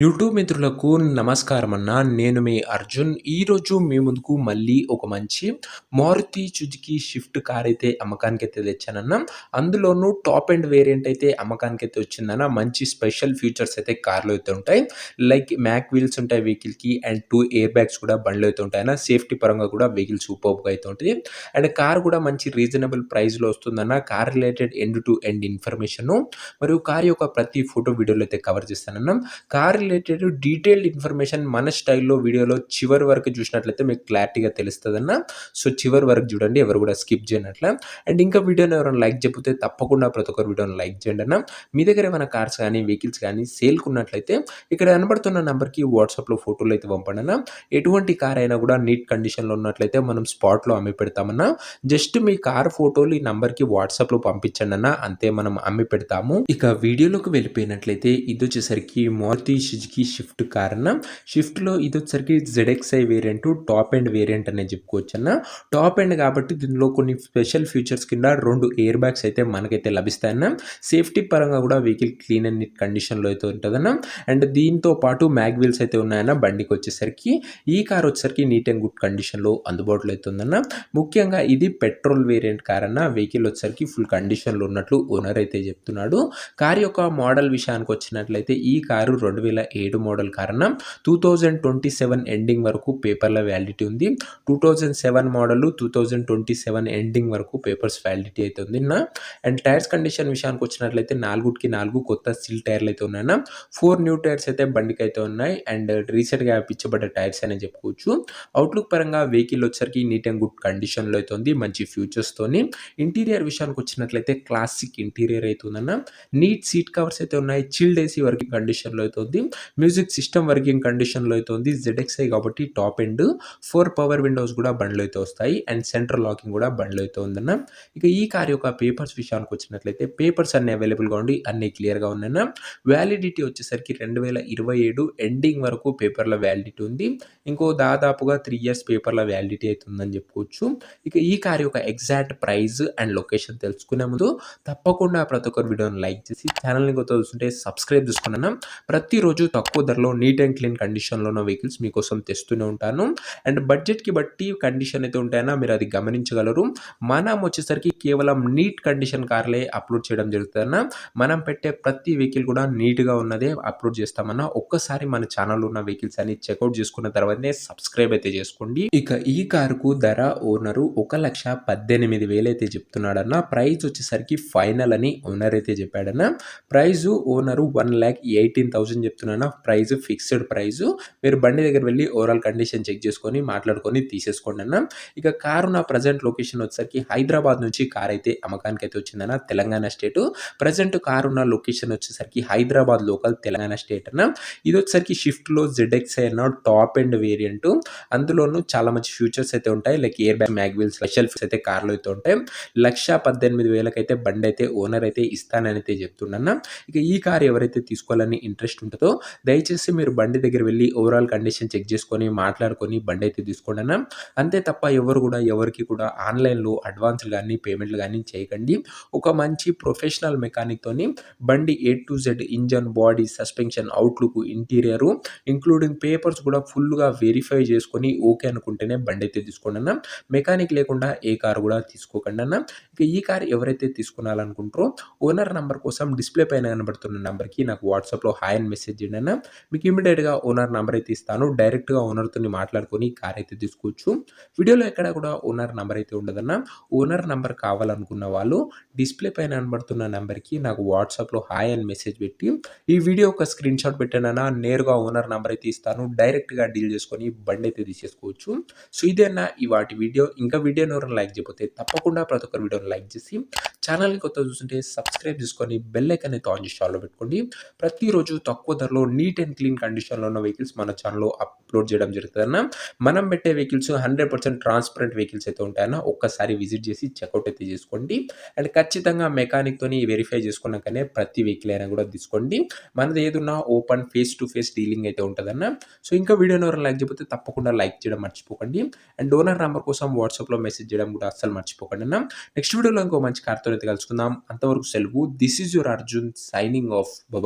YouTube మిత్రులకు నమస్కారం అన్న. నేను మీ అర్జున్. ఈరోజు మీ ముందుకు మళ్ళీ ఒక మంచి మారుతి సుజుకి షిఫ్ట్ కార్ అయితే అమ్మకానికైతే తెచ్చానన్న. అందులోనూ టాప్ ఎండ్ వేరియంట్ అయితే అమ్మకానికైతే వచ్చిందన్న. మంచి స్పెషల్ ఫీచర్స్ అయితే కార్‌లో అయితే ఉంటాయి. లైక్ మ్యాక్ వీల్స్ ఉంటాయి వెహికల్‌కి అండ్ 2 ఎయిర్ బ్యాగ్స్ కూడా బండిలో అయితే ఉంటాయన్న. సేఫ్టీ పరంగా కూడా వెహికల్ సూపర్బ్‌గా అయితే ఉంటది. అండ్ కార్ కూడా మంచి రీజనబుల్ ప్రైస్‌లో వస్తుందన్న. Car related end to end information మరియు కార్ యొక్క ప్రతి ఫోటో వీడియోలో అయితే కవర్ చేస్తానన్న. కార్ రిలేటెడ్ డీటెయిల్డ్ ఇన్ఫర్మేషన్ మన స్టైల్‌లో వీడియోలో చివరి వరకు చూసినట్లయితే మీకు క్లారిటీగా తెలుస్తదన్న. సో, చివరి వరకు చూడండి. ఎవరు కూడా స్కిప్ చేయనట్ల. అండ్ ఇంకా వీడియోని ఎవరైనా లైక్ చెప్పితే తప్పకుండా ప్రతి ఒక్కరు వీడియోని లైక్ చేయండి అన్న. మీ దగ్గర ఏమైనా కార్స్ కానీ, వెహికల్స్ కానీ సేల్‌కున్నట్లయితే ఇక్కడ కనబడుతున్న నంబర్‌కి వాట్సాప్‌లో ఫోటోలు అయితే పంపండి అన్న. ఎటువంటి కార్ అయినా కూడా నీట్ కండిషన్‌లో ఉన్నట్లయితే మనం స్పాట్‌లో అమ్మి పెడతామన్న. జస్ట్ మీ కార్ ఫోటోలు ఈ నంబర్‌కి వాట్సాప్‌లో పంపించండి అన్న. అంతే మనం అమ్మి పెడతాము. ఇక వీడియోలోకి వెళ్ళిపోయినట్లయితే ఇదొచ్చేసరికి మారుతి సుజుకి షిఫ్ట్ కార్ అన్న. షిఫ్ట్‌లో ఇదొచ్చేసరికి ZXI variant, top end variant అనేది చెప్పుకోవచ్చన్న. టాప్ ఎండ్ కాబట్టి దీనిలో కొన్ని స్పెషల్ ఫీచర్స్ కింద 2 ఎయిర్ బ్యాగ్స్ అయితే మనకైతే లభిస్తాయన్న. సేఫ్టీ పరంగా కూడా వెహికల్ క్లీన్ అండ్ నీట్ కండిషన్‌లో అయితే ఉంటదన్న. అండ్ దీంతో పాటు మ్యాగ్ వీల్స్ అయితే ఉన్నాయన్న బండికొచ్చేసరికి. ఈ కార్ వచ్చేసరికి నీట్ అండ్ గుడ్ కండిషన్‌లో అందుబాటులో అయితే ఉందన్న. ముఖ్యంగా ఇది పెట్రోల్ వేరియంట్ కార్ అన్న. వెహికల్ వచ్చేసరికి ఫుల్ కండిషన్‌లో ఉన్నట్లు ఓనర్ అయితే చెప్తున్నాడు. కార్ యొక్క మోడల్ విషయానికి వచ్చినట్లయితే ఈ కారు 2007 మోడల్ కార్ అన్న. 2027 ఎండింగ్ వరకు పేపర్‌ల వ్యాలిడిటీ ఉంది. 2007 మోడల్ 2027 ఎండింగ్ వరకు పేపర్స్ వ్యాలిడిటీ అయితే ఉంది అన్న. అండ్ టైర్స్ కండిషన్ విషయానికి వచ్చినట్లయితే 4కి 4 కొత్త స్టీల్ టైర్లు అయితే ఉన్నాయన్న. 4 న్యూ టైర్స్ అయితే బండికైతే ఉన్నాయి. అండ్ రీసెంట్‌గా వేపించబడ్డ టైర్స్ అనే చెప్పుకోవచ్చు. అవుట్‌లుక్ పరంగా వెహికల్ వచ్చేసరికి నీట్ అండ్ గుడ్ కండిషన్‌లో అయితే ఉంది. మంచి ఫీచర్స్‌తోని. ఇంటీరియర్ విషయానికి వచ్చినట్లయితే క్లాసిక్ ఇంటీరియర్ అయితే ఉందన్న. నీట్ సీట్ కవర్స్ అయితే ఉన్నాయి. చిల్డ్ ఏసీ వర్కింగ్ కండిషన్‌లో అయితే ఉంది. మ్యూజిక్ సిస్టమ్ వర్కింగ్ కండిషన్‌లో అయితే ఉంది. జెడ్ఎక్స్ఐ కాబట్టి టాప్ ఎండ్ 4 పవర్ విండోస్ కూడా బండిలో అయితే వస్తాయి. అండ్ సెంట్రల్ లాకింగ్ కూడా బండిలో అయితే ఉందన్న. ఇక ఈ కార్ యొక్క పేపర్స్ విషయానికి వచ్చినట్లయితే పేపర్స్ అన్నీ అవైలబుల్‌గా ఉండి అన్నీ క్లియర్‌గా ఉన్నాయన్న. వ్యాలిడిటీ వచ్చేసరికి 2027 ఎండింగ్ వరకు పేపర్‌ల వ్యాలిడిటీ ఉంది. ఇంకో దాదాపుగా 3 ఇయర్స్ పేపర్‌ల వ్యాలిడిటీ అయితే ఉందని చెప్పుకోవచ్చు. ఇక ఈ కార్ యొక్క ఎగ్జాక్ట్ ప్రైస్ అండ్ లొకేషన్ తెలుసుకునే ముందు తప్పకుండా ప్రతి ఒక్కరు వీడియోని లైక్ చేసి ఛానల్‌ని కొత్తగా చూస్తుంటే సబ్స్క్రైబ్ చేసుకోండి అన్న. ప్రతిరోజు తక్కువ ధరలో నీట్ అండ్ క్లీన్ కండిషన్‌లో ఉన్న వెహికల్స్ మీకోసం తెస్తూనే ఉంటాను. అండ్ బడ్జెట్‌కి బట్టి కండిషన్ అయితే ఉంటాయన్న. మీరు అది గమనించగలరు. మనం వచ్చేసరికి కేవలం నీట్ కండిషన్ కార్లే అప్లోడ్ చేయడం జరుగుతుందన్న. మనం పెట్టే ప్రతి వెహికల్ కూడా నీట్‌గా ఉన్నదే అప్లోడ్ చేస్తామన్న. ఒక్కసారి మన ఛానల్‌లో ఉన్న వెహికల్స్ అన్ని చెక్అవుట్ చేసుకున్న తర్వాతనే సబ్స్క్రైబ్ అయితే చేసుకోండి. ఇక ఈ కారుకు ధర ఓనరు 1,18,000 అయితే చెప్తున్నాడన్న. ప్రైస్ వచ్చేసరికి ఫైనల్ అని ఓనర్ అయితే చెప్పాడన్న. ప్రైజు ఓనరు 1,18,000 చెప్తున్నాడన్న. Price fixed price. మీరు బండి దగ్గర వెళ్ళి ఓవరాల్ కండిషన్ చెక్ చేసుకొని మాట్లాడుకొని తీసేసుకోండి అన్న. ఇక కారు నా ప్రజెంట్ లొకేషన్ వచ్చేసరికి హైదరాబాద్ నుంచి కార్ అయితే అమ్మకానికైతే వచ్చిందన్న. తెలంగాణ స్టేటు. ప్రజెంట్ కారు ఉన్న లొకేషన్ వచ్చేసరికి హైదరాబాద్ లోకల్ తెలంగాణ స్టేట్ అన్న. ఇది వచ్చేసరికి షిఫ్ట్‌లో జెడ్ఎక్స్ఐ అన్న టాప్ ఎండ్ వేరియంట్. అందులోనూ చాలా మంచి ఫీచర్స్ అయితే ఉంటాయి. Like air bag, mag wheels, special అయితే కార్‌లో అయితే ఉంటాయి. 1,18,000 అయితే బండి అయితే ఓనర్ అయితే ఇస్తానని అయితే చెప్తుండన్న. ఇక ఈ కార్ ఎవరైతే తీసుకోవాలని ఇంట్రెస్ట్ ఉంటుందో దయచేసి మీరు బండి దగ్గర వెళ్ళి ఓవరాల్ కండిషన్ చెక్ చేసుకొని మాట్లాడుకొని బండి అయితే తీసుకోండి అన్న. అంతే తప్ప ఎవరు కూడా ఎవరికి కూడా ఆన్‌లైన్‌లో అడ్వాన్స్‌లు గాని, పేమెంట్‌లు గాని చేయకండి. ఒక మంచి ప్రొఫెషనల్ మెకానిక్‌తోని బండి A to Z engine, body, suspension, outlook, interior including papers కూడా ఫుల్‌గా వెరిఫై చేసుకొని ఓకే అనుకుంటేనే బండి అయితే తీసుకోండి అన్న. మెకానిక్ లేకుండా ఏ కార్ కూడా తీసుకోకండి అన్న. ఇక ఈ కార్ ఎవరైతే తీసుకోవాలనుకుంటారో ఓనర్ నంబర్ కోసం డిస్‌ప్లే పైన కనబడుతున్న నంబర్‌కి నాకు వాట్సాప్‌లో హాయ్ అని మెసేజ్ చేయండి అన్న. మీకు ఇమ్మీడియేట్‌గా ఓనర్ నంబర్ అయితే ఇస్తాను. డైరెక్ట్‌గా ఓనర్‌తోని మాట్లాడుకొని కార్ అయితే తీసుకోవచ్చు. వీడియోలో ఎక్కడ కూడా ఓనర్ నంబర్ అయితే ఉండదన్న. ఓనర్ నంబర్ కావాలనుకున్న వాళ్ళు డిస్‌ప్లే పైన కనబడుతున్న నంబర్‌కి నాకు వాట్సాప్‌లో హాయ్ అని మెసేజ్ పెట్టి ఈ వీడియో ఒక స్క్రీన్‌షాట్ పెట్టండి అన్న. నేరుగా ఓనర్ నంబర్ అయితే ఇస్తాను. డైరెక్ట్‌గా డీల్ చేసుకొని బండి అయితే తీసేసుకోవచ్చు. సో, ఇదే అన్న ఇవాటి వీడియో. ఇంకా వీడియోని ఎవరైనా లైక్ చేయకపోతే తప్పకుండా ప్రతి ఒక్కరు వీడియోని లైక్ చేసి ఛానల్‌ని కొత్తగా చూస్తుంటే సబ్స్క్రైబ్ చేసుకొని బెల్ ఐకాన్ అయితే ఆన్ చేసి ఆల్‌లో పెట్టుకోండి. ప్రతిరోజు తక్కువ ధరలో నీట్ అండ్ క్లీన్ కండిషన్‌లో ఉన్న వెహికల్స్ మన ఛానల్‌లో అప్లోడ్ చేయడం జరుగుతుందన్న. మనం పెట్టే వెహికల్స్ 100% ట్రాన్స్‌పరెంట్ వెహికల్స్ అయితే ఉంటాయన్న. ఒక్కసారి విజిట్ చేసి చెక్అవుట్ అయితే చేసుకోండి. అండ్ ఖచ్చితంగా మెకానిక్‌తోని వెరిఫై చేసుకున్నాకనే ప్రతి వెహికల్ అయినా కూడా తీసుకోండి. మనది ఏదున్నా open face to face dealing అయితే ఉంటదన్న. సో, ఇంకా వీడియోని ఎవరైనా లైక్ చేయకపోతే తప్పకుండా లైక్ చేయడం మర్చిపోకండి. అండ్ ఓనర్ నంబర్ కోసం వాట్సాప్‌లో మెసేజ్ చేయడం కూడా అస్సలు మర్చిపోకండి అన్న. నెక్స్ట్ వీడియోలో ఇంకో మంచి కార్‌తో అయితే కలుసుకుందాం. అంతవరకు సెలవు. This is your Arjun signing off. Bye.